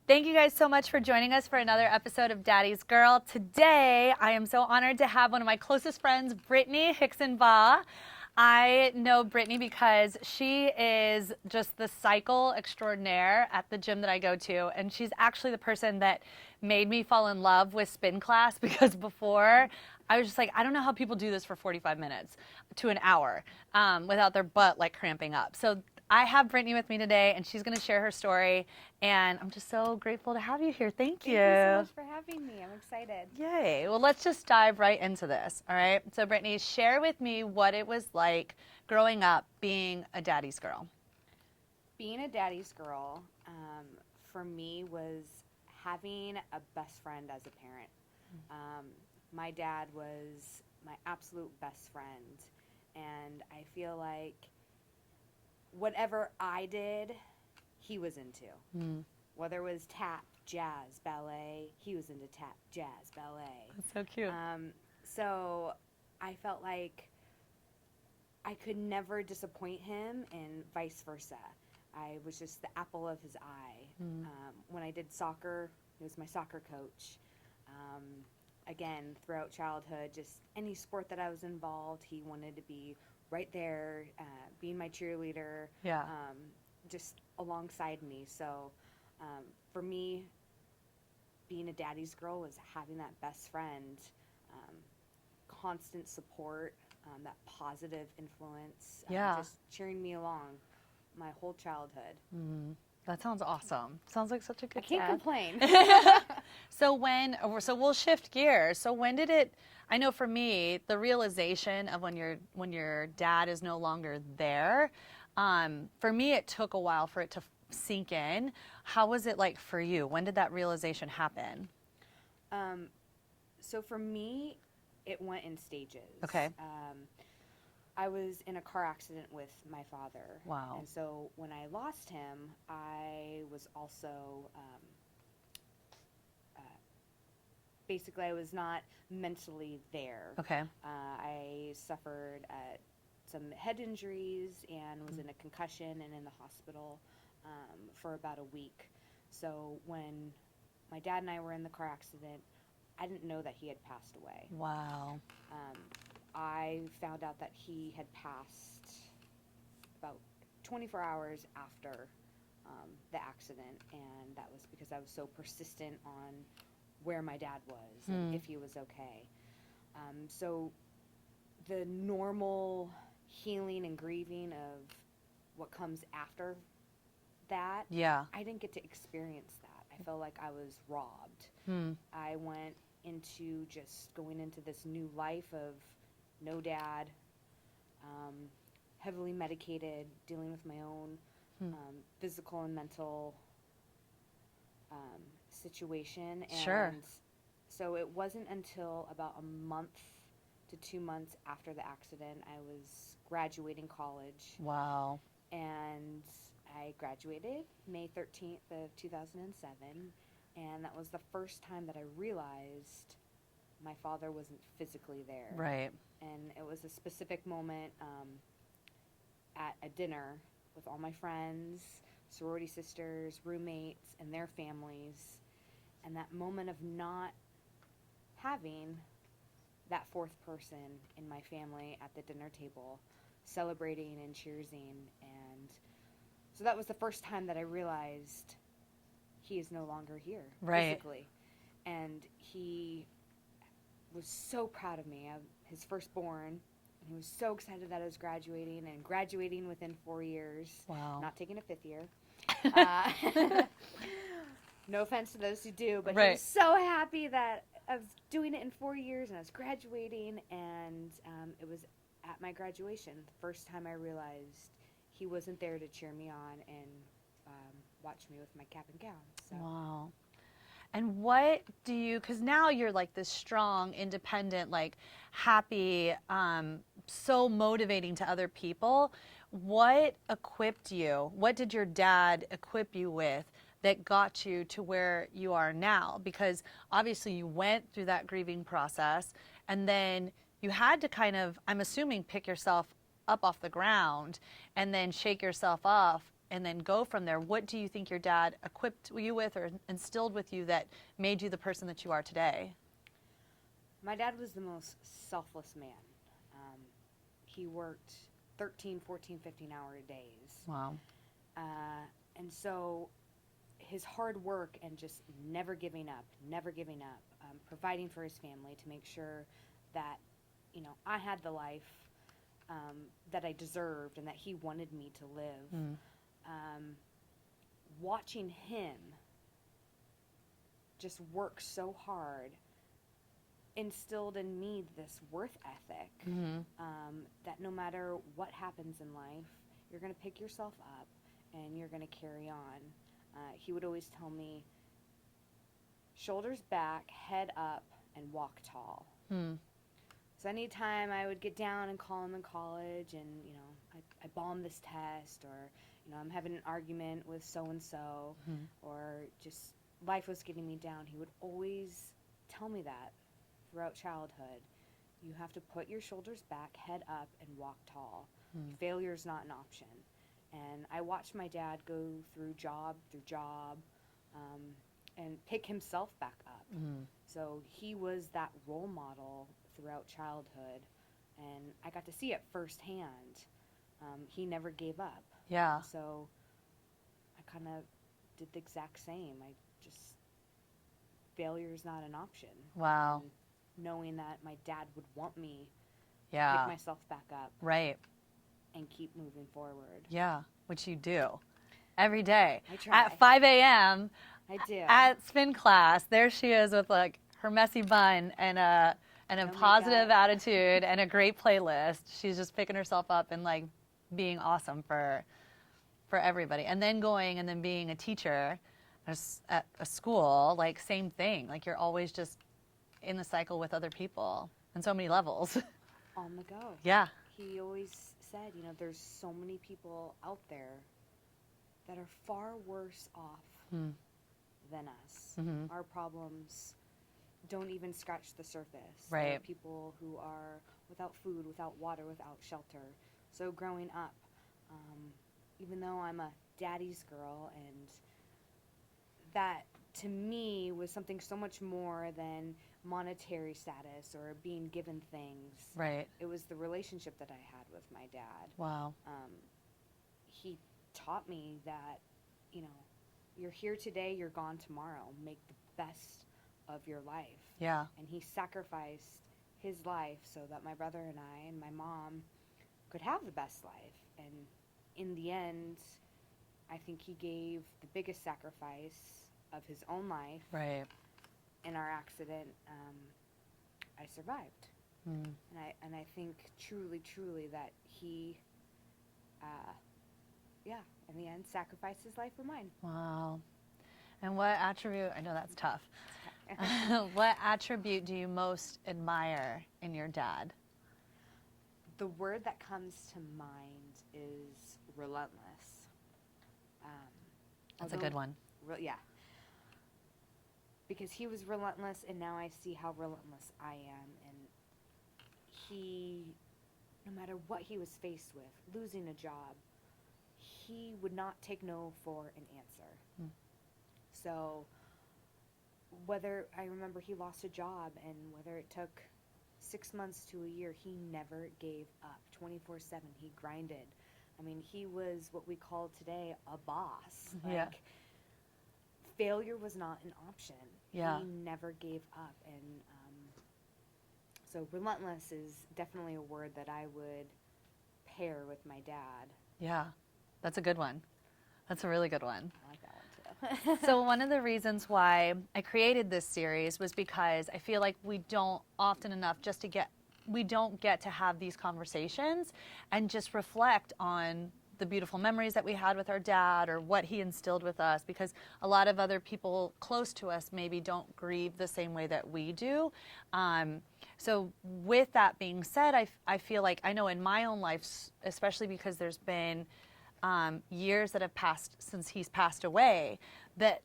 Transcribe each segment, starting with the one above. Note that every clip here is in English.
Thank you guys so much for joining us for another episode of Daddy's Girl. Today, I am so honored to have one of my closest friends, Brittany Hixenbaugh. I know Brittany because she is just the cycle extraordinaire at the gym that I go to, and she's actually the person that made me fall in love with spin class because before I was just like, I don't know how people do this for 45 minutes to an hour without their butt like cramping up. So I have Brittany with me today, and she's going to share her story, and I'm just so grateful to have you here. Thank you. Thank you so much for having me. I'm excited. Yay. Well, let's just dive right into this, all right? So, Brittany, share with me what it was like growing up being a daddy's girl. Being a daddy's girl, for me, was having a best friend as a parent. My dad was my absolute best friend, and I feel like whatever I did, he was into. Whether it was tap, jazz, ballet, he was into tap, jazz, ballet. That's so cute. So I felt like I could never disappoint him and vice versa. I was just the apple of his eye. When I did soccer, he was my soccer coach. Again, throughout childhood, just any sport that I was involved, he wanted to be right there, being my cheerleader, Yeah. just alongside me. So for me, being a daddy's girl was having that best friend, constant support, that positive influence, Yeah. just cheering me along my whole childhood. That sounds awesome. Sounds like such a good I can't dad. complain. So we'll shift gears. So when did it, I know for me, the realization of when your dad is no longer there, for me it took a while for it to sink in. How was it like for you? When did that realization happen? So for me, it went in stages. Okay. I was in a car accident with my father. Wow. And so when I lost him, I was also, basically I was not mentally there. Okay. I suffered some head injuries and was in a concussion and in the hospital for about a week. So when my dad and I were in the car accident, I didn't know that he had passed away. Wow. I found out that he had passed about 24 hours after the accident, and that was because I was so persistent on where my dad was and if he was okay. So the normal healing and grieving of what comes after that, Yeah. I didn't get to experience that. I felt like I was robbed. I went into just going into this new life of no dad, heavily medicated, dealing with my own physical and mental situation. And Sure. so it wasn't until about a month to 2 months after the accident, I was graduating college. Wow. And I graduated May 13th of 2007, and that was the first time that I realized my father wasn't physically there. Right. And it was a specific moment at a dinner with all my friends, sorority sisters, roommates, and their families. And that moment of not having that fourth person in my family at the dinner table, celebrating and cheersing. And so that was the first time that I realized he is no longer here physically. And he was so proud of me. I'm his firstborn, and he was so excited that I was graduating, and graduating within 4 years. Wow. Not taking a fifth year. No offense to those who do, but he Right. was so happy that I was doing it in 4 years, and I was graduating, and it was at my graduation, the first time I realized he wasn't there to cheer me on and watch me with my cap and gown. So. Wow. And what do you, because now you're like this strong, independent, like happy, so motivating to other people. What equipped you? What did your dad equip you with that got you to where you are now? Because obviously you went through that grieving process, and then you had to kind of, I'm assuming, pick yourself up off the ground and then shake yourself off and then go from there. What do you think your dad equipped you with or instilled with you that made you the person that you are today? My dad was the most selfless man. He worked 13, 14, 15-hour days. Wow. And so his hard work and just never giving up, providing for his family to make sure that, you know, I had the life that I deserved and that he wanted me to live. Watching him just work so hard instilled in me this worth ethic, that no matter what happens in life, you're going to pick yourself up and you're going to carry on. He would always tell me, shoulders back, head up, and walk tall. So anytime I would get down and call him in college and, you know, I bombed this test, or, you know, I'm having an argument with so-and-so, or just life was getting me down, he would always tell me that throughout childhood. You have to put your shoulders back, head up, and walk tall. Failure's not an option. And I watched my dad go through job, and pick himself back up. So he was that role model throughout childhood, and I got to see it firsthand. He never gave up. Yeah. So I kind of did the exact same. Failure is not an option. Wow. And knowing that my dad would want me to Yeah. pick myself back up Right. and keep moving forward. Yeah. Which you do every day. I try. At 5 a.m. I do. at spin class, there she is with like her messy bun and a positive attitude and a great playlist. She's just picking herself up and like being awesome for everybody. And then going and then being a teacher at a school, like same thing. Like you're always just in the cycle with other people on so many levels. On the go. Yeah. He always said, you know, there's so many people out there that are far worse off than us. Our problems don't even scratch the surface. Right. There are people who are without food, without water, without shelter. So growing up, even though I'm a daddy's girl, and that to me was something so much more than monetary status or being given things. Right. It was the relationship that I had with my dad. Wow. He taught me that, you know, you're here today, you're gone tomorrow. Make the best of your life. Yeah. And he sacrificed his life so that my brother and I and my mom could have the best life. And in the end, I think he gave the biggest sacrifice of his own life. Right. In our accident, I survived. And I think truly that he, in the end, sacrificed his life for mine. Wow. And what attribute, I know that's tough, what attribute do you most admire in your dad? The word that comes to mind is relentless. That's a good one. Yeah. Because he was relentless, and now I see how relentless I am. And he, no matter what he was faced with, losing a job, he would not take no for an answer. So whether, I remember he lost a job, and whether it took 6 months to a year, he never gave up. 24/7, he grinded. I mean, he was what we call today a boss. Yeah. Failure was not an option. Yeah. He never gave up. And so relentless is definitely a word that I would pair with my dad. Yeah. That's a good one. That's a really good one. I like that one too. So one of the reasons why I created this series was because I feel like we don't often enough we don't get to have these conversations and just reflect on the beautiful memories that we had with our dad or what he instilled with us, because a lot of other people close to us maybe don't grieve the same way that we do. So with that being said, I feel like, I know in my own life, especially because there's been years that have passed since he's passed away, that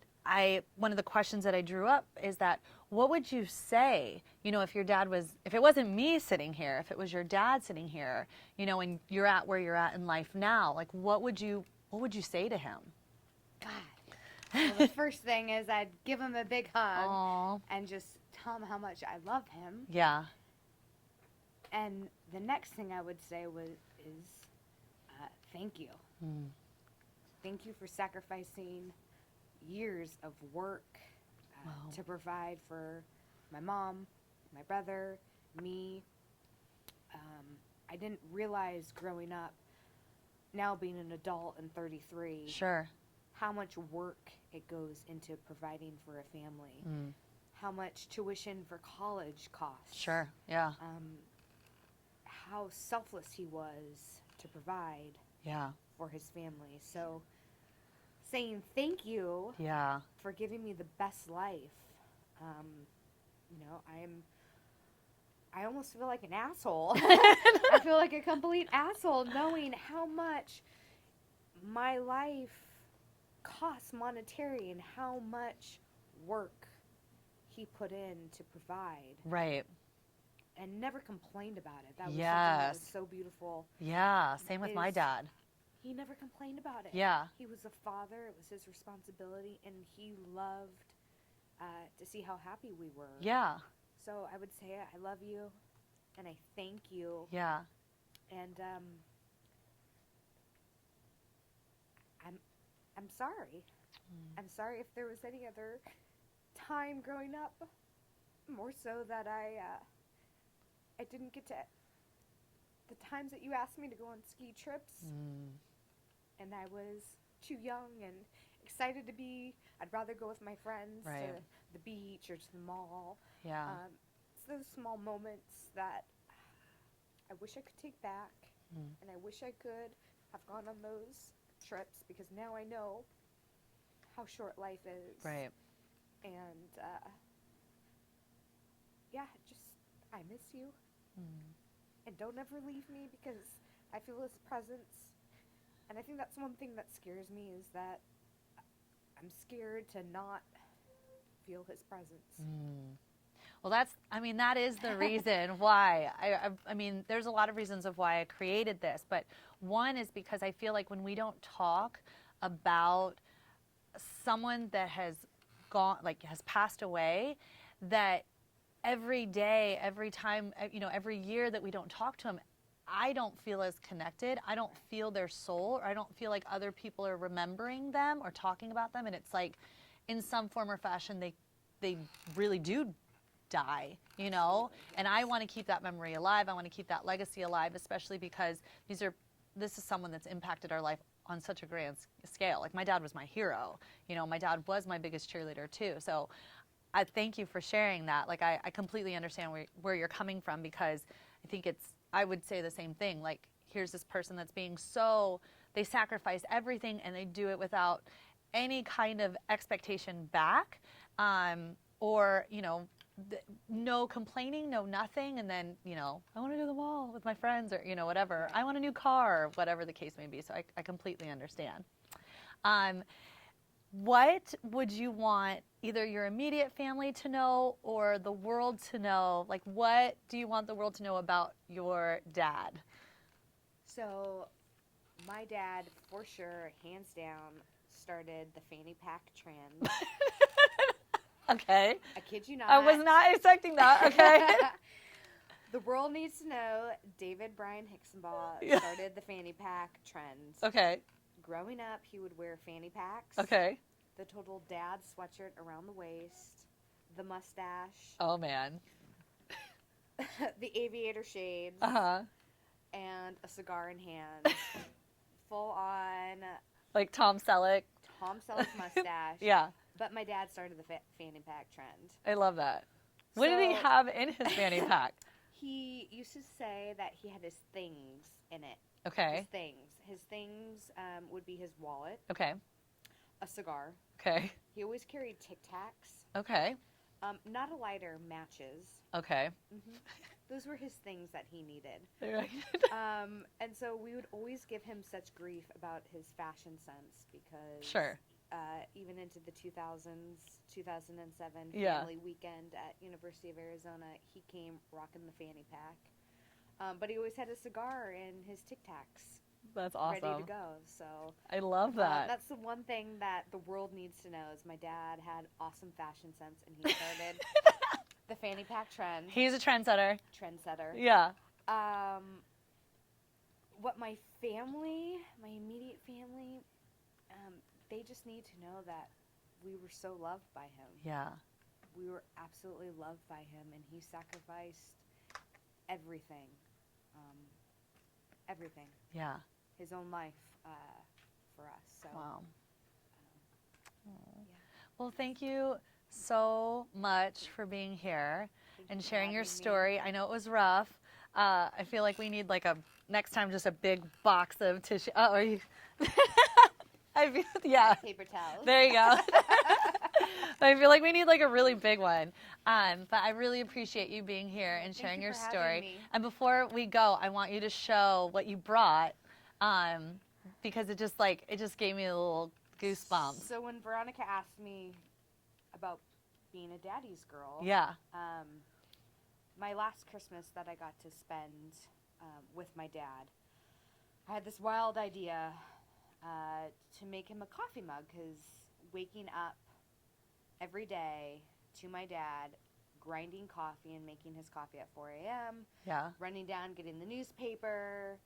one of the questions that I drew up is that, what would you say, you know, if it wasn't me sitting here, if it was your dad sitting here, you know, and you're at where you're at in life now, like what would you what would you say to him? God. Well, the first thing is I'd give him a big hug Aw. and just tell him how much I love him. Yeah. And the next thing I would say is thank you. Mm. Thank you for sacrificing years of work Wow. to provide for my mom, my brother, me. I didn't realize growing up, now being an adult and 33, Sure. how much work it goes into providing for a family. Mm. How much tuition for college costs. Sure. Yeah. How selfless he was to provide Yeah. for his family. So saying thank you Yeah. for giving me the best life. I almost feel like an asshole. I feel like a complete asshole knowing how much my life costs monetary and how much work he put in to provide. Right. And never complained about it. That was something Yes. that was so beautiful. Yeah. Same with my dad. He never complained about it. Yeah. He was a father. It was his responsibility, and he loved to see how happy we were. Yeah. So I would say I love you, and I thank you. Yeah. And I'm sorry. I'm sorry if there was any other time growing up, more so that I didn't get to the times that you asked me to go on ski trips, and I was too young and excited to be. I'd rather go with my friends Right. to the beach or to the mall. Yeah. It's those small moments that I wish I could take back, and I wish I could have gone on those trips, because now I know how short life is. Right. And yeah, I miss you. And don't ever leave me, because I feel his presence. And I think that's one thing that scares me, is that I'm scared to not feel his presence. Well, that is the reason why. I mean, there's a lot of reasons of why I created this, but one is because I feel like when we don't talk about someone that has has passed away, that every day, every time, every year that we don't talk to them, I don't feel as connected. I don't feel their soul, or I don't feel like other people are remembering them or talking about them. And it's like, in some form or fashion, they really do die, and I want to keep that memory alive. I want to keep that legacy alive, especially because this is someone that's impacted our life on such a grand scale. Like, my dad was my hero. My dad was my biggest cheerleader too. So I thank you for sharing that. Like, I completely understand where you're coming from, because I think I would say the same thing. Like, here's this person that's they sacrifice everything, and they do it without any kind of expectation back, or, no complaining, no nothing. And then, I want to go to the mall with my friends, or, whatever. I want a new car, or whatever the case may be. So I completely understand. What would you want either your immediate family to know or the world to know? Like, what do you want the world to know about your dad? So my dad, for sure, hands down, started the fanny pack trend. Okay. I kid you not. I was not expecting that. Okay. The world needs to know David Brian Hixenbaugh started the fanny pack trend. Okay. Growing up, he would wear fanny packs. Okay. The total dad sweatshirt around the waist. The mustache. Oh, man. The aviator shades. Uh-huh. And a cigar in hand. Full on. Like Tom Selleck. Tom Selleck mustache. Yeah. But my dad started the fanny pack trend. I love that. What did he have in his fanny pack? He used to say that he had his things in it. Okay. His things. His things would be his wallet. Okay. A cigar. Okay. He always carried Tic Tacs. Okay. Not a lighter, matches. Okay. Mm-hmm. Those were his things that he needed. Right. And so we would always give him such grief about his fashion sense, because Sure. Even into the 2000s, 2007 Yeah. family weekend at University of Arizona, he came rocking the fanny pack. But he always had a cigar and his Tic Tacs. That's awesome. ready to go. So I love that. that's the one thing that the world needs to know is my dad had awesome fashion sense, and he started the fanny pack trend. He's a trendsetter. Trendsetter. Yeah. What my family, my immediate family, they just need to know that we were so loved by him. Yeah. We were absolutely loved by him, and he sacrificed everything. Everything. Yeah. His own life for us. So. Wow. Yeah. Well, thank you so much for being here Thank and you for sharing your having me. story. I know it was rough. I feel like we need like next time just a big box of tissue. Oh, are you? Yeah. Paper towels. There you go. I feel like we need like a really big one. But I really appreciate you being here and sharing your for having story. me. And before we go, I want you to show what you brought, because it just gave me a little goosebumps. So when Veronica asked me about being a daddy's girl, Yeah. my last Christmas that I got to spend with my dad, I had this wild idea to make him a coffee mug, because waking up every day to my dad, grinding coffee and making his coffee at 4 a.m., Yeah. running down, getting the newspaper,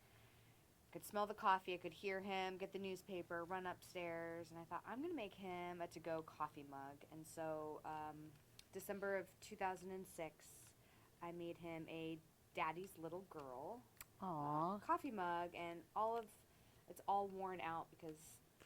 could smell the coffee, I could hear him, get the newspaper, run upstairs, and I thought, I'm going to make him a to-go coffee mug. And so December of 2006, I made him a Daddy's Little Girl coffee mug, and it's all worn out because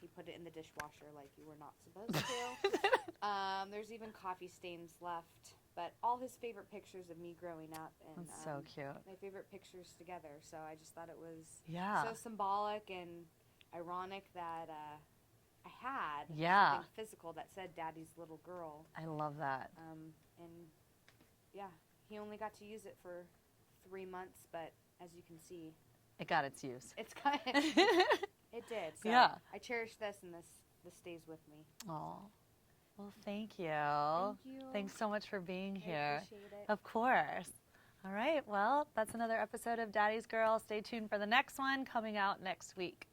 he put it in the dishwasher like you were not supposed to. There's even coffee stains left, but all his favorite pictures of me growing up, and That's so cute. my favorite pictures together. So I just thought it was Yeah. so symbolic and ironic that I had something physical that said Daddy's Little Girl. I love that. And yeah, he only got to use it for 3 months, but as you can see, It got its use. it's kind of, it did. So Yeah. I cherish this, and this stays with me. Oh. Well, thank you. Thank you. Thanks so much for being here. I appreciate it. Of course. All right. Well, that's another episode of Daddy's Girl. Stay tuned for the next one coming out next week.